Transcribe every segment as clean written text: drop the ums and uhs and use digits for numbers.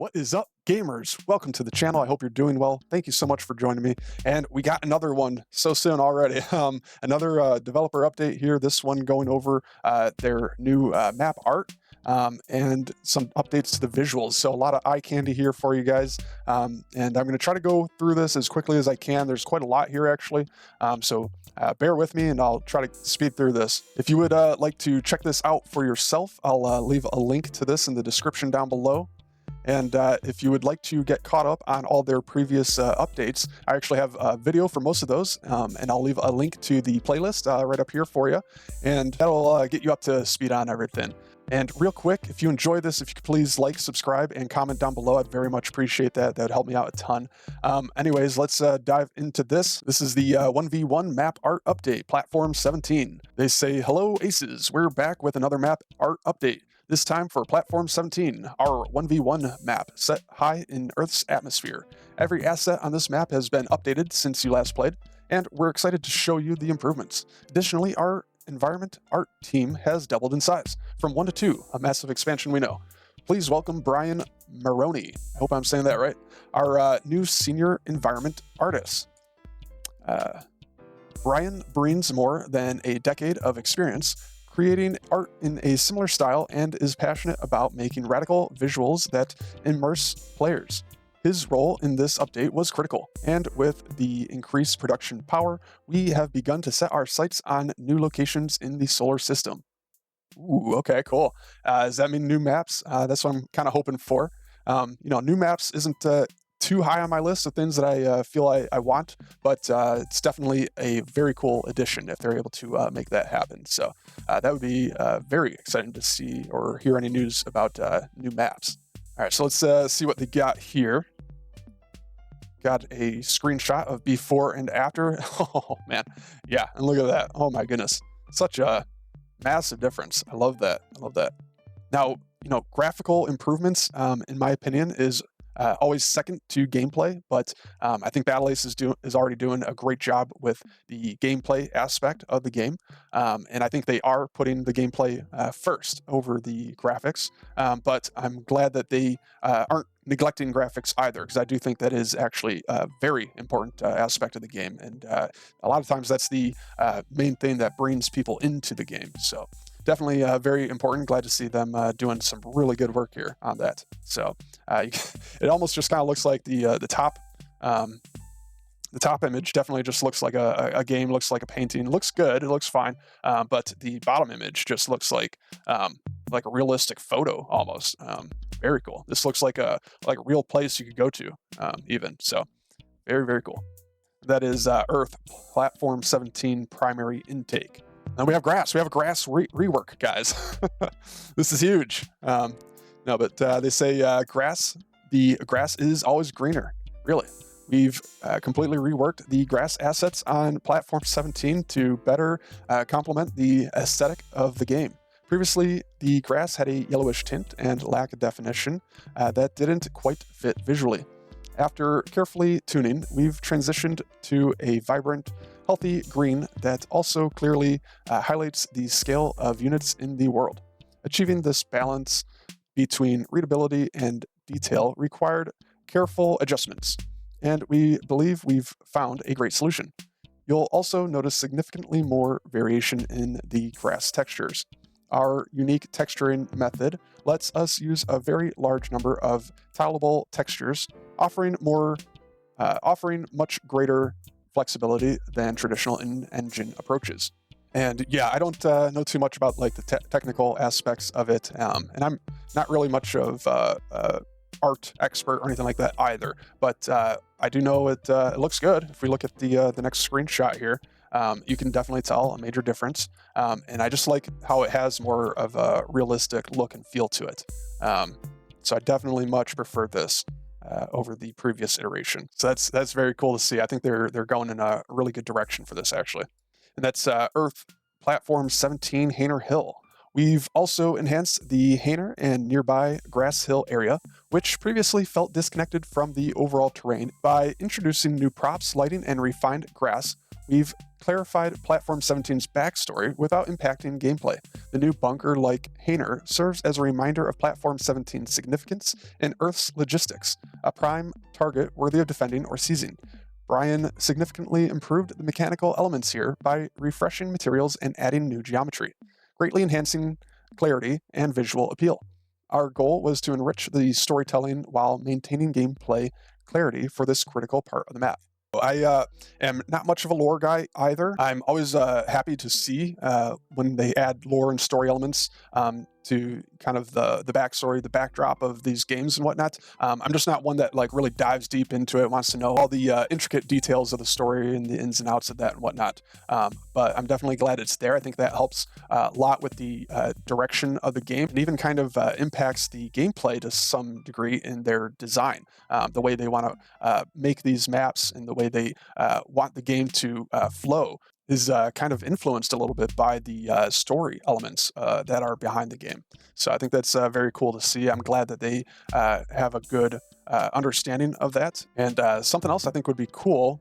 What is up, gamers? Welcome to the channel. I hope you're doing well. Thank you so much for joining me. And we got another one so soon already. Another developer update here. This one going over their new map art and some updates to the visuals. So a lot of eye candy here for you guys. And I'm going to try to go through this as quickly as I can. There's quite a lot here, actually. So bear with me and I'll try to speed through this. If you would like to check this out for yourself, I'll leave a link to this in the description down below. And if you would like to get caught up on all their previous updates, I actually have a video for most of those, and I'll leave a link to the playlist right up here for you, and that'll get you up to speed on everything. And real quick, if you enjoy this, if you could please like, subscribe, and comment down below, I'd very much appreciate that. That would help me out a ton. Anyways, let's dive into this. This is the 1v1 map art update, Platform 17. They say, hello, aces. We're back with another map art update. This time for Platform 17, our 1v1 map set high in Earth's atmosphere. Every asset on this map has been updated since you last played, and we're excited to show you the improvements. Additionally, our environment art team has doubled in size, from 1 to 2, a massive expansion we know. Please welcome Brian Maroney, I hope I'm saying that right, our new senior environment artist. Brian brings more than a decade of experience creating art in a similar style and is passionate about making radical visuals that immerse players. His role in this update was critical, and with the increased production power, we have begun to set our sights on new locations in the solar system. Ooh, okay, cool. Does that mean new maps? That's what I'm kind of hoping for. New maps isn't too high on my list of things that I feel I want, but it's definitely a very cool addition if they're able to make that happen. So that would be very exciting to see or hear any news about new maps. All right, so let's see what they got here. Got a screenshot of before and after. Oh man, yeah, and look at that. Oh my goodness, such a massive difference. I love that. I love that. Now, graphical improvements, in my opinion, is always second to gameplay, but I think battleaces is already doing a great job with the gameplay aspect of the game, and I think they are putting the gameplay first over the graphics, but I'm glad that they aren't neglecting graphics either, because I do think that is actually a very important aspect of the game, and a lot of times that's the main thing that brings people into the game. So definitely very important. Glad to see them doing some really good work here on that. So it almost just kind of looks like the top image definitely just looks like a game, looks like a painting. It looks good, it looks fine, but the bottom image just looks like a realistic photo almost. Very cool. This looks like a real place you could go to, even. So very, very cool. That is Earth Platform 17 primary intake. Now we have grass. We have a grass rework, guys. This is huge. But they say grass. The grass is always greener. Really, we've completely reworked the grass assets on Platform 17 to better complement the aesthetic of the game. Previously, the grass had a yellowish tint and lack of definition that didn't quite fit visually. After carefully tuning, we've transitioned to a vibrant, healthy green that also clearly highlights the scale of units in the world. Achieving this balance between readability and detail required careful adjustments, and we believe we've found a great solution. You'll also notice significantly more variation in the grass textures. Our unique texturing method lets us use a very large number of tileable textures, offering much greater flexibility than traditional in-engine approaches. And yeah, I don't know too much about like the technical aspects of it, and I'm not really much of art expert or anything like that either. But I do know it looks good. If we look at the next screenshot here, you can definitely tell a major difference. And I just like how it has more of a realistic look and feel to it. So I definitely much prefer this over the previous iteration. So that's very cool to see. I think they're going in a really good direction for this, actually. And that's Earth Platform 17 Hainer Hill. We've also enhanced the Hainer and nearby Grass Hill area, which previously felt disconnected from the overall terrain. By introducing new props, lighting, and refined grass, we've clarified Platform 17's backstory without impacting gameplay. The new bunker-like hangar serves as a reminder of Platform 17's significance in Earth's logistics, a prime target worthy of defending or seizing. Brian significantly improved the mechanical elements here by refreshing materials and adding new geometry, greatly enhancing clarity and visual appeal. Our goal was to enrich the storytelling while maintaining gameplay clarity for this critical part of the map. I am not much of a lore guy either. I'm always happy to see when they add lore and story elements to kind of the backstory, the backdrop of these games and whatnot. I'm just not one that like really dives deep into it, wants to know all the intricate details of the story and the ins and outs of that and whatnot. But I'm definitely glad it's there. I think that helps a lot with the direction of the game, and even kind of impacts the gameplay to some degree in their design, the way they want to make these maps and the way they want the game to flow is kind of influenced a little bit by the story elements that are behind the game. So I think that's very cool to see. I'm glad that they have a good understanding of that. And something else I think would be cool,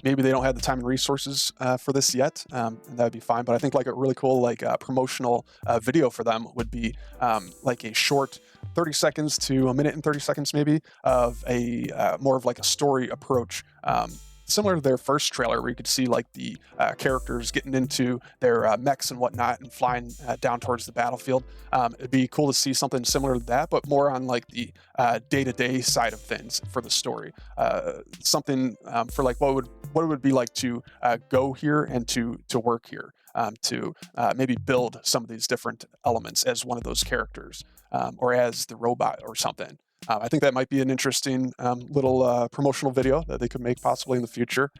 maybe they don't have the time and resources for this yet, and that'd be fine. But I think like a really cool like promotional video for them would be like a short 30 seconds to a minute and 30 seconds maybe of a more of like a story approach, similar to their first trailer, where you could see like the characters getting into their mechs and whatnot and flying down towards the battlefield. It'd be cool to see something similar to that, but more on like the day-to-day side of things for the story. Something for like what it would be like to go here and to work here, to maybe build some of these different elements as one of those characters, or as the robot or something. I think that might be an interesting little promotional video that they could make possibly in the future.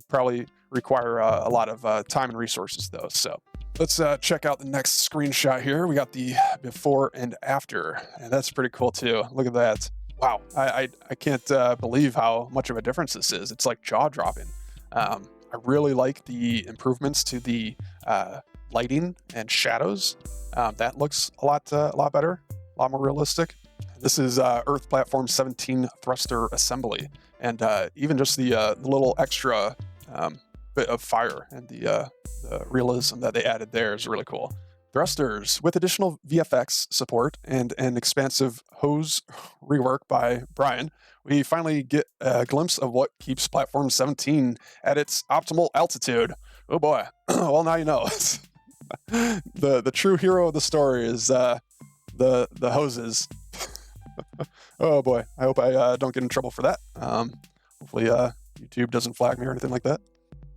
Probably require a lot of time and resources though. So let's check out the next screenshot here. We got the before and after, and that's pretty cool too. Look at that. Wow, I can't believe how much of a difference this is. It's like jaw-dropping. I really like the improvements to the lighting and shadows. That looks a lot better, a lot more realistic. This is Earth Platform 17 thruster assembly, and even just the little extra bit of fire and the realism that they added there is really cool. Thrusters, with additional VFX support and an expansive hose rework by Brian, we finally get a glimpse of what keeps Platform 17 at its optimal altitude. Oh boy, well now you know. The true hero of the story is the hoses. Oh boy, I hope I don't get in trouble for that. Hopefully YouTube doesn't flag me or anything like that.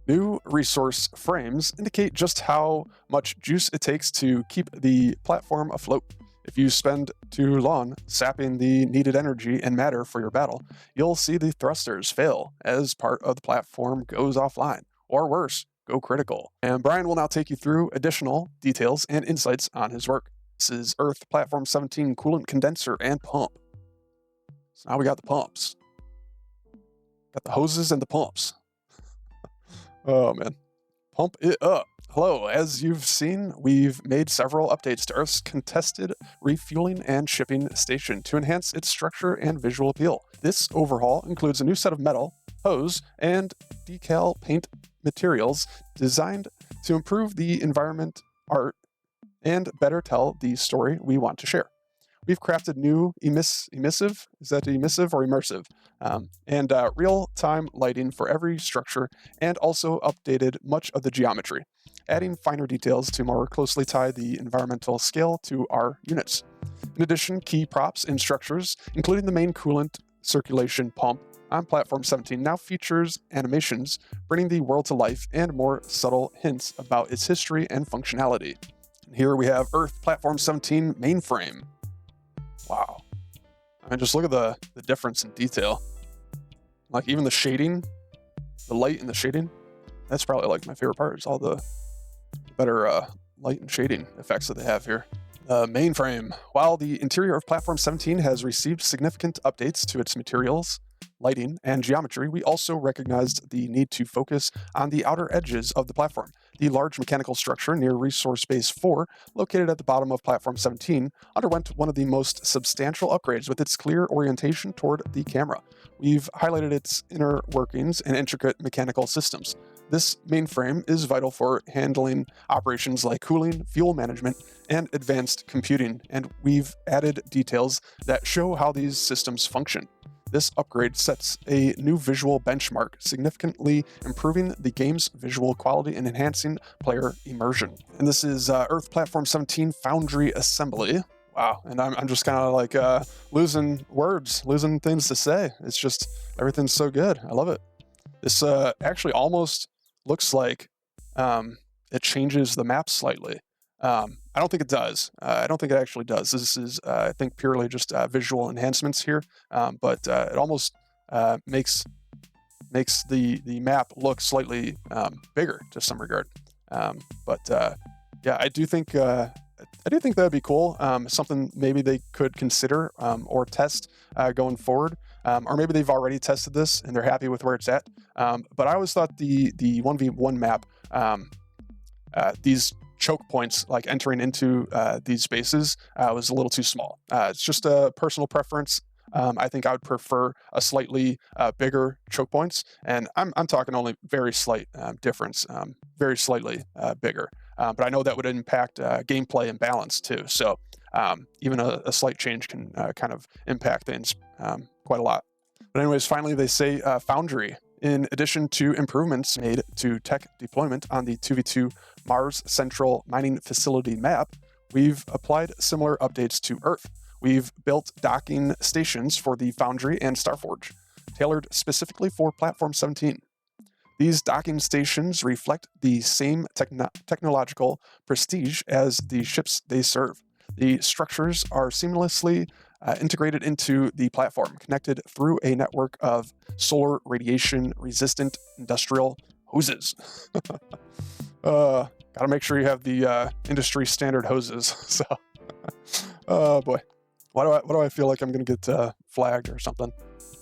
New resource frames indicate just how much juice it takes to keep the platform afloat. If you spend too long sapping the needed energy and matter for your battle, you'll see the thrusters fail as part of the platform goes offline, or worse, go critical. And Brian will now take you through additional details and insights on his work. This is Earth Platform 17 coolant condenser and pump. So now we got the pumps. Got the hoses and the pumps. Oh man. Pump it up. Hello, as you've seen, we've made several updates to Earth's contested refueling and shipping station to enhance its structure and visual appeal. This overhaul includes a new set of metal, hose, and decal paint materials designed to improve the environment, art, and better tell the story we want to share. We've crafted new emissive, is that emissive or immersive? And real-time lighting for every structure, and also updated much of the geometry, adding finer details to more closely tie the environmental scale to our units. In addition, key props and structures, including the main coolant circulation pump on Platform 17, now features animations, bringing the world to life and more subtle hints about its history and functionality. Here we have Earth Platform 17 mainframe. Wow. I mean, just look at the difference in detail. Like even the shading, the light and the shading, that's probably like my favorite part, is all the better light and shading effects that they have here. Mainframe. While the interior of Platform 17 has received significant updates to its materials, lighting, and geometry, we also recognized the need to focus on the outer edges of the platform. The large mechanical structure near Resource Base 4, located at the bottom of Platform 17, underwent one of the most substantial upgrades with its clear orientation toward the camera. We've highlighted its inner workings and intricate mechanical systems. This mainframe is vital for handling operations like cooling, fuel management, and advanced computing, and we've added details that show how these systems function. This upgrade sets a new visual benchmark, significantly improving the game's visual quality and enhancing player immersion. And this is Earth Platform 17 Foundry Assembly. Wow, and I'm just kind of like losing words, losing things to say. It's just, everything's so good. I love it. This actually almost looks like it changes the map slightly. I don't think it does. I don't think it actually does. This is, I think, purely just visual enhancements here, but it almost makes the map look slightly bigger to some regard. Yeah, I do think that'd be cool. Something maybe they could consider or test going forward. Or maybe they've already tested this and they're happy with where it's at. But I always thought the 1v1 map, these choke points, like entering into these spaces, was a little too small. It's just a personal preference. I think I would prefer a slightly bigger choke points, and I'm talking only very slight difference, very slightly bigger. But I know that would impact gameplay and balance too. So even a slight change can kind of impact things quite a lot. But anyways, finally they say Foundry. In addition to improvements made to tech deployment on the 2v2 Mars Central Mining Facility map, we've applied similar updates to Earth. We've built docking stations for the Foundry and Starforge, tailored specifically for Platform 17. These docking stations reflect the same technological prestige as the ships they serve. The structures are seamlessly integrated into the platform, connected through a network of solar radiation-resistant industrial hoses. Gotta make sure you have the industry standard hoses. So, oh boy, why do I feel like I'm gonna get flagged or something?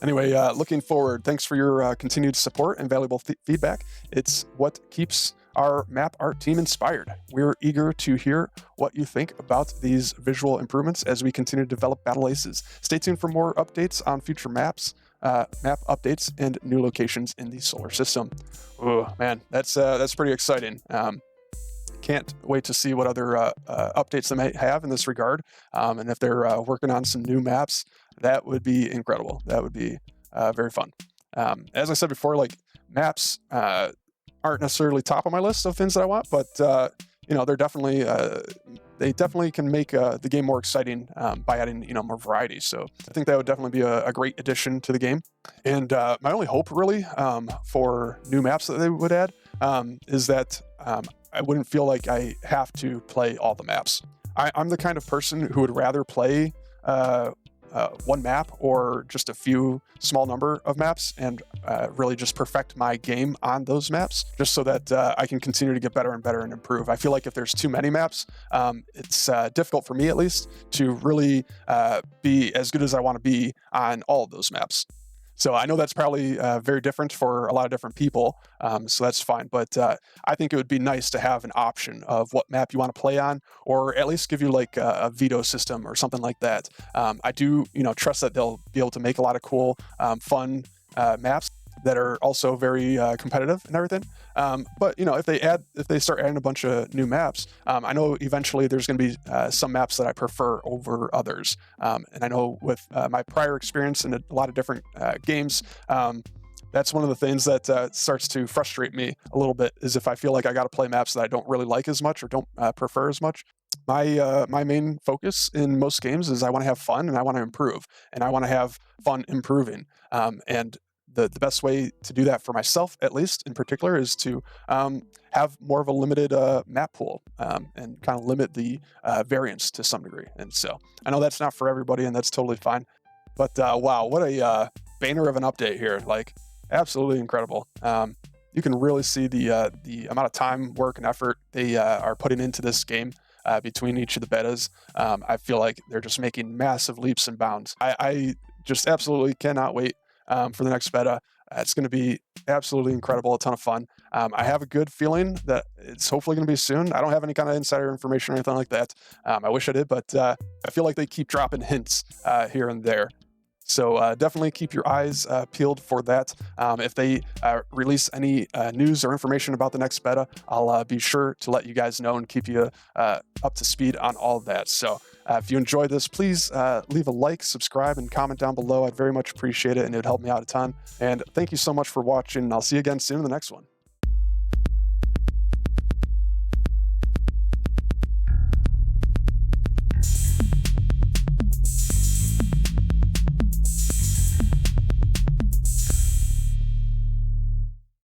Anyway, looking forward, thanks for your continued support and valuable feedback. It's what keeps our map art team inspired. We're eager to hear what you think about these visual improvements as we continue to develop battleaces. Stay tuned for more updates on future maps, map updates, and new locations in the solar system. Oh man, that's pretty exciting. Can't wait to see what other updates they might have in this regard. And if they're working on some new maps, that would be incredible. That would be very fun. As I said before, like maps aren't necessarily top of my list of things that I want, but they're definitely they definitely can make the game more exciting by adding more variety. So I think that would definitely be a great addition to the game. And my only hope really for new maps that they would add is that I wouldn't feel like I have to play all the maps. I'm the kind of person who would rather play one map or just a few small number of maps and really just perfect my game on those maps, just so that I can continue to get better and better and improve. I feel like if there's too many maps, it's difficult for me at least to really be as good as I want to be on all of those maps. So I know that's probably very different for a lot of different people, so that's fine. But I think it would be nice to have an option of what map you want to play on, or at least give you like a veto system or something like that. I do, trust that they'll be able to make a lot of cool, fun maps that are also very competitive and everything. But if they start adding a bunch of new maps, I know eventually there's going to be some maps that I prefer over others. And I know with my prior experience in a lot of different games, that's one of the things that starts to frustrate me a little bit, is if I feel like I got to play maps that I don't really like as much or don't prefer as much. My main focus in most games is I want to have fun and I want to improve, and I want to have fun improving. And the best way to do that for myself, at least in particular, is to have more of a limited map pool and kind of limit the variance to some degree. And so I know that's not for everybody, and that's totally fine. But wow, what a banner of an update here! Like, absolutely incredible. You can really see the amount of time, work, and effort they are putting into this game. Between each of the betas, I feel like they're just making massive leaps and bounds. I just absolutely cannot wait for the next beta. It's going to be absolutely incredible, a ton of fun. I have a good feeling that it's hopefully going to be soon. I don't have any kind of insider information or anything like that. I wish I did, but I feel like they keep dropping hints here and there. So definitely keep your eyes peeled for that. If they release any news or information about the next beta, I'll be sure to let you guys know and keep you up to speed on all of that. So if you enjoyed this, please leave a like, subscribe, and comment down below. I'd very much appreciate it, and it would help me out a ton. And thank you so much for watching. I'll see you again soon in the next one.